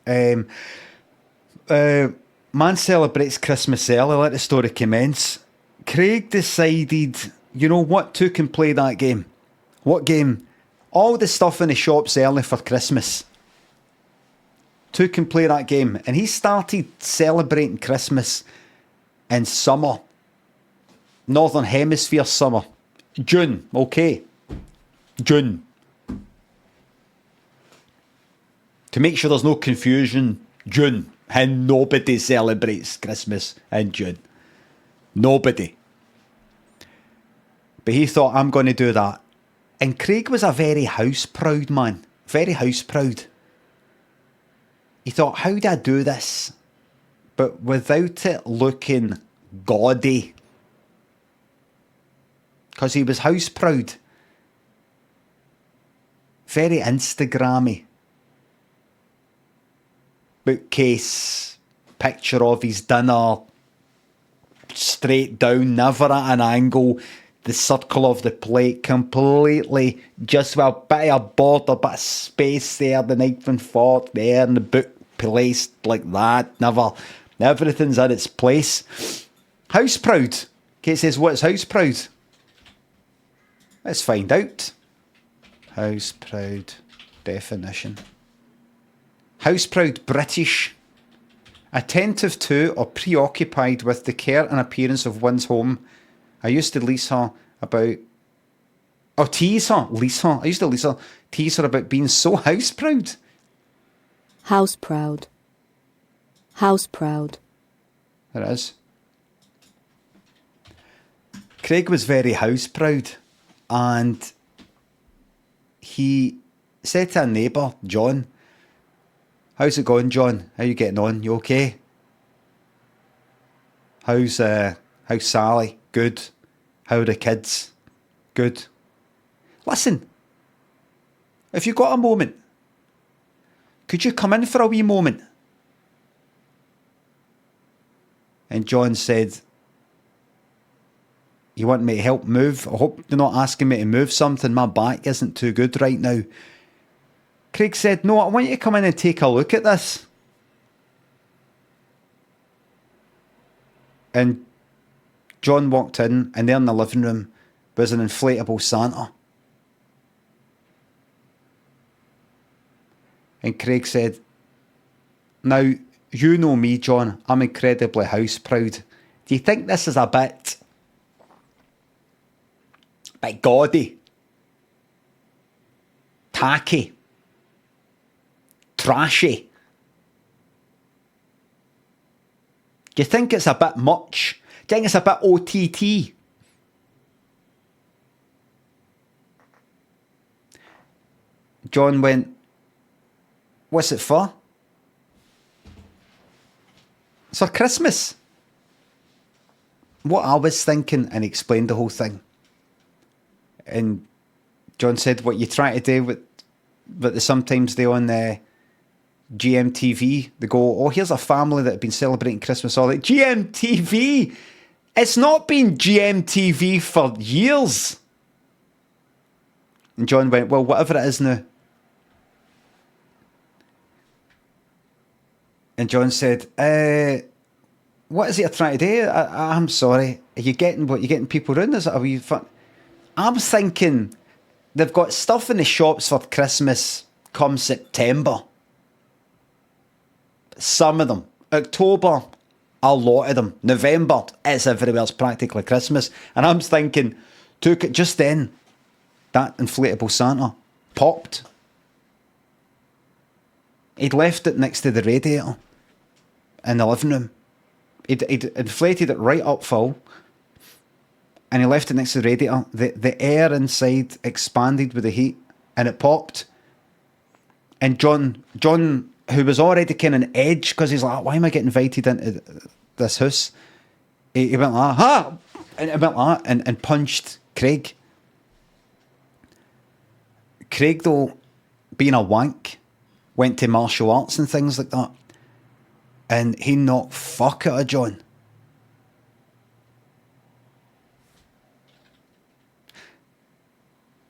Um, Man celebrates Christmas early. Let the story commence. Craig decided, you know what, two can play that game. What game? All the stuff in the shops early for Christmas. Two can play that game. And he started celebrating Christmas in summer. Northern Hemisphere summer. June, okay. June. To make sure there's no confusion, June. And nobody celebrates Christmas in June. Nobody. But he thought, I'm going to do that. And Craig was a very house-proud man. Very house-proud. He thought, how do I do this? But without it looking gaudy. Because he was house-proud. Very Instagrammy. Bookcase, picture of his dinner, straight down, never at an angle, the circle of the plate completely just with a bit of a border, a bit of space there, the knife and fork there, and the book placed like that, never, everything's in its place. House proud. Kate says, what's house proud? Let's find out. House proud definition. House proud, British. Attentive to or preoccupied with the care and appearance of one's home. I used to tease her. I used to tease her about being so house proud. House proud. House proud. There it is. Craig was very house proud, and he said to a neighbour, John, how's it going, John? How you getting on? You okay? How's Sally? Good. How are the kids? Good. Listen, if you got a moment, could you come in for a wee moment? And John said, you want me to help move? I hope you're not asking me to move something. My back isn't too good right now. Craig said, no, I want you to come in and take a look at this. And John walked in, and there in the living room was an inflatable Santa. And Craig said, now, you know me, John, I'm incredibly house proud. Do you think this is a bit gaudy? Tacky? Trashy? Do you think it's a bit much? Do you think it's a bit OTT? John went, what's it for? It's for Christmas. What I was thinking, and explained the whole thing. And John said, what you try to do with they sometimes do on the GMTV, they go, oh, here's a family that have been celebrating Christmas all like GMTV. It's not been GMTV for years. And John went, well, whatever it is now. And John said, what is it you're trying to do? I'm sorry. Are you getting people round? Is it a wee fun? I'm thinking they've got stuff in the shops for Christmas come September. Some of them. October, a lot of them. November, it's everywhere. It's practically Christmas. And I'm thinking, just then, that inflatable Santa popped. He'd left it next to the radiator in the living room. He'd inflated it right up full. And he left it next to the radiator. The air inside expanded with the heat, and it popped. And John, who was already kind of on edge because he's like, why am I getting invited into this house? He went like, ha! And he went like that and punched Craig. Craig, though, being a wank, went to martial arts and things like that. And he knocked fuck out of John.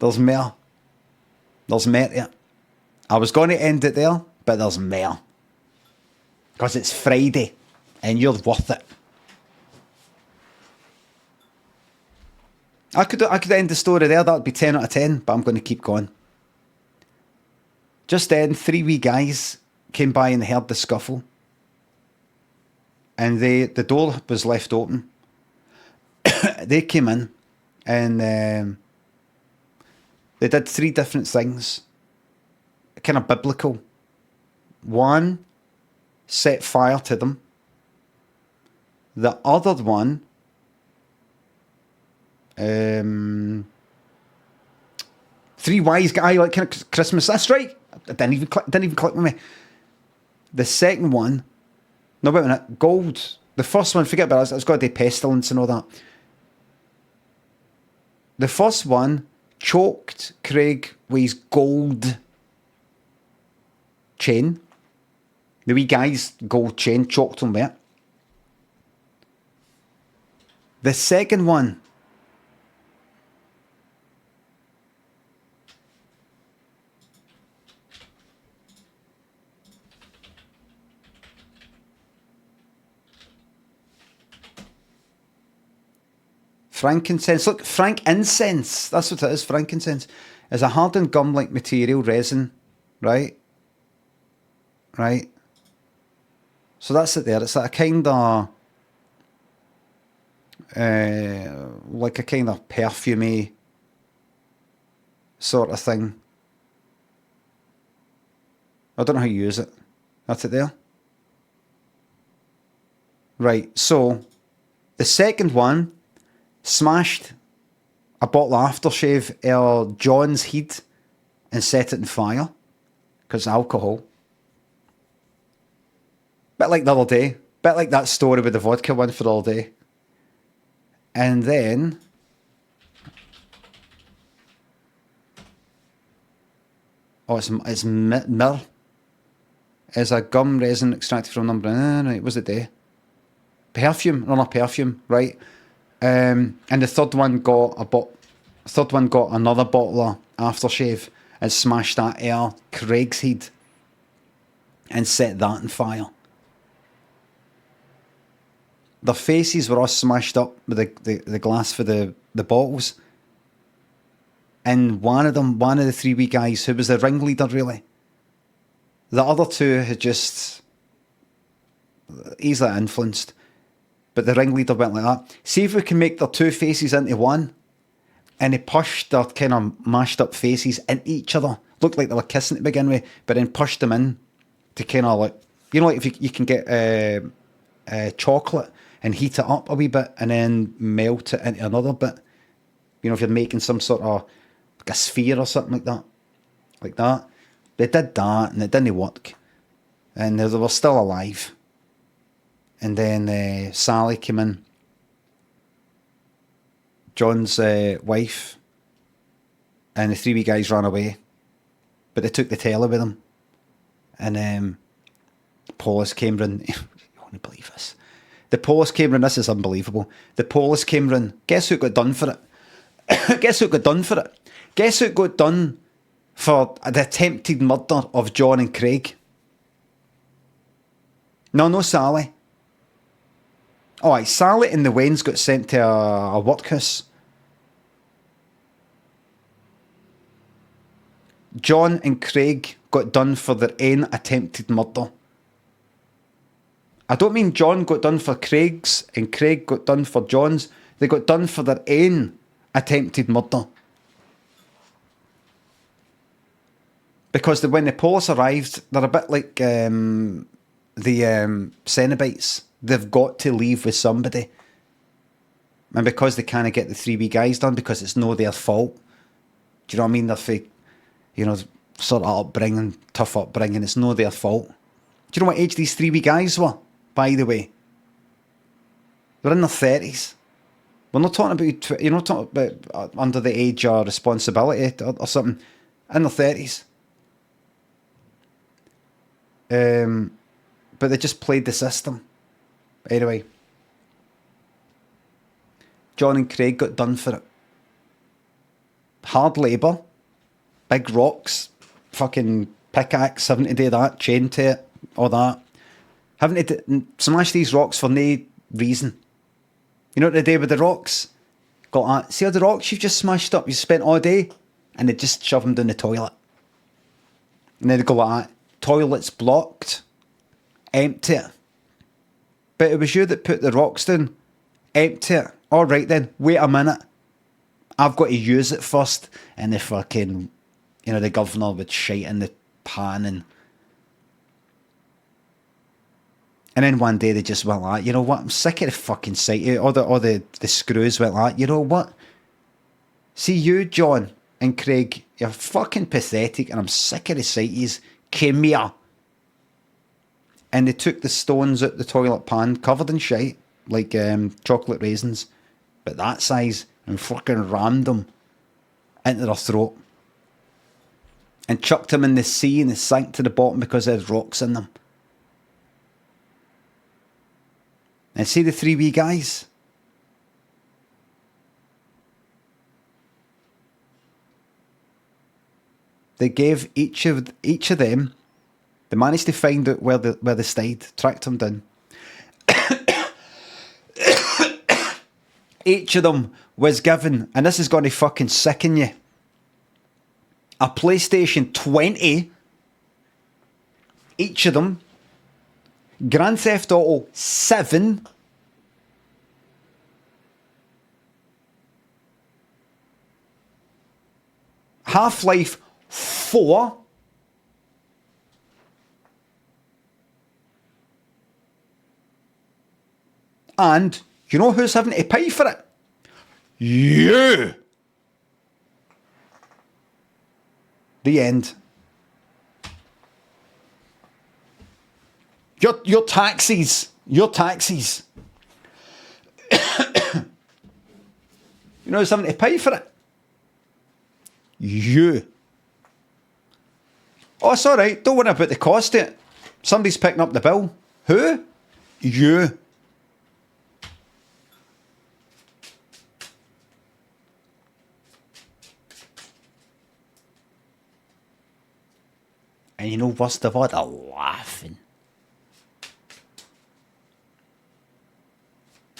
There's more. There's more to it. I was going to end it there, but there's more. Because it's Friday and you're worth it. I could end the story there. That'd be 10 out of 10, but I'm going to keep going. Just then, 3 wee guys came by and heard the scuffle. And the door was left open. They came in and they did 3 different things. Kind of biblical. One, set fire to them. The other one, 3 wise guys, like kind of Christmas. That's right. It didn't even click with me. The second one, no, wait a minute. Gold. The first one, forget about it. It's got to do pestilence and all that. The first one choked Craig with his gold chain. The wee guy's gold chain choked him with it. The second one, frankincense. Look, frankincense. That's what it is, frankincense. Is a hardened gum-like material, resin, right? Right? So that's it there. It's like a kind of... like a kind of perfumey sort of thing. I don't know how you use it. That's it there. Right, so the second one smashed a bottle of aftershave of John's head and set it on fire because alcohol. Bit like the other day. Bit like that story with the vodka one for all day. And then it's myrrh. It's a gum resin extracted from number. Right, was it day? Perfume, no, not perfume, right? And the third one got another bottle of aftershave and smashed that air Craig's head and set that on fire. Their faces were all smashed up with the glass for the bottles. And one of the 3 wee guys, who was the ringleader really, the other 2 had just easily influenced. But the ringleader went like that. See if we can make their 2 faces into one. And he pushed their kind of mashed up faces into each other. Looked like they were kissing to begin with, but then pushed them in to kind of like, you know, like if you can get chocolate and heat it up a wee bit and then melt it into another bit. You know, if you're making some sort of like a sphere or something like that. Like that. They did that and it didn't work. And they were still alive. And then Sally came in, John's wife, and the 3 wee guys ran away. But they took the telly with them. And police came in. You won't believe this. The police came in. This is unbelievable. The police came in. Guess who got done for it? Guess who got done for it? Guess who got done for the attempted murder of John and Craig? No Sally. Alright, Sally and the Waynes got sent to a workhouse. John and Craig got done for their own attempted murder. I don't mean John got done for Craig's and Craig got done for John's. They got done for their own attempted murder. Because when the police arrived, they're a bit like the Cenobites. They've got to leave with somebody. And because they can't get the 3 wee guys done, because it's no their fault. Do you know what I mean? They're fake, you know, sort of upbringing, tough upbringing. It's no their fault. Do you know what age these 3 wee guys were, by the way? They're in their 30s. We're not talking about, you're not talking about under the age or responsibility or something. In their 30s. But they just played the system. Anyway, John and Craig got done for it. Hard labour, big rocks, fucking pickaxe, having to do that, chain to it, all that. Having to smash these rocks for no reason. You know what they do with the rocks? Got that. See all the rocks you've just smashed up, you spent all day, and they just shove them down the toilet. And then they go like that. Toilet's blocked. Empty it. But it was you that put the rocks down. Empty it. Alright then, wait a minute. I've got to use it first. And the fucking, the governor would shite in the pan and then one day they just went like, you know what, I'm sick of the fucking sight. All the screws went like, you know what? See you, John and Craig, you're fucking pathetic and I'm sick of the sighties. Come here. And they took the stones out the toilet pan, covered in shite, like chocolate raisins, but that size, and fucking rammed them into their throat. And chucked them in the sea and they sank to the bottom because there's rocks in them. And see the three wee guys? They gave each of them, they managed to find out where they stayed, tracked them down. Each of them was given, and this is going to fucking sicken you, a PlayStation 20. Each of them. Grand Theft Auto 7. Half-Life 4. And you know who's having to pay for it? You! The end. Your taxis. Your taxis. You know who's having to pay for it? You. Oh, it's alright. Don't worry about the cost of it. Somebody's picking up the bill. Who? You. And you know, worst of all, they're laughing.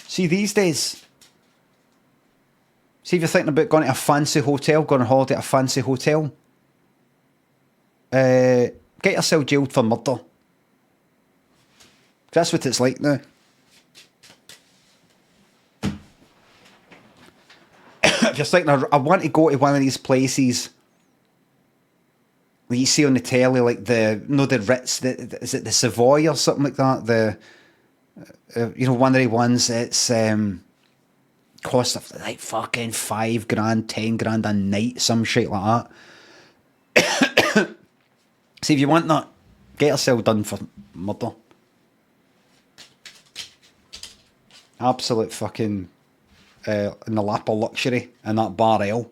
See, these days, see if you're thinking about going to a fancy hotel, going on holiday at a fancy hotel, get yourself jailed for murder. That's what it's like now. If you're thinking, I want to go to one of these places that you see on the telly, like the Ritz, is it the Savoy or something like that? One of the ones that's cost of like fucking $5,000, $10,000 a night, some shit like that. See, if you want that, get yourself done for murder. Absolute fucking in the lap of luxury in that bar L.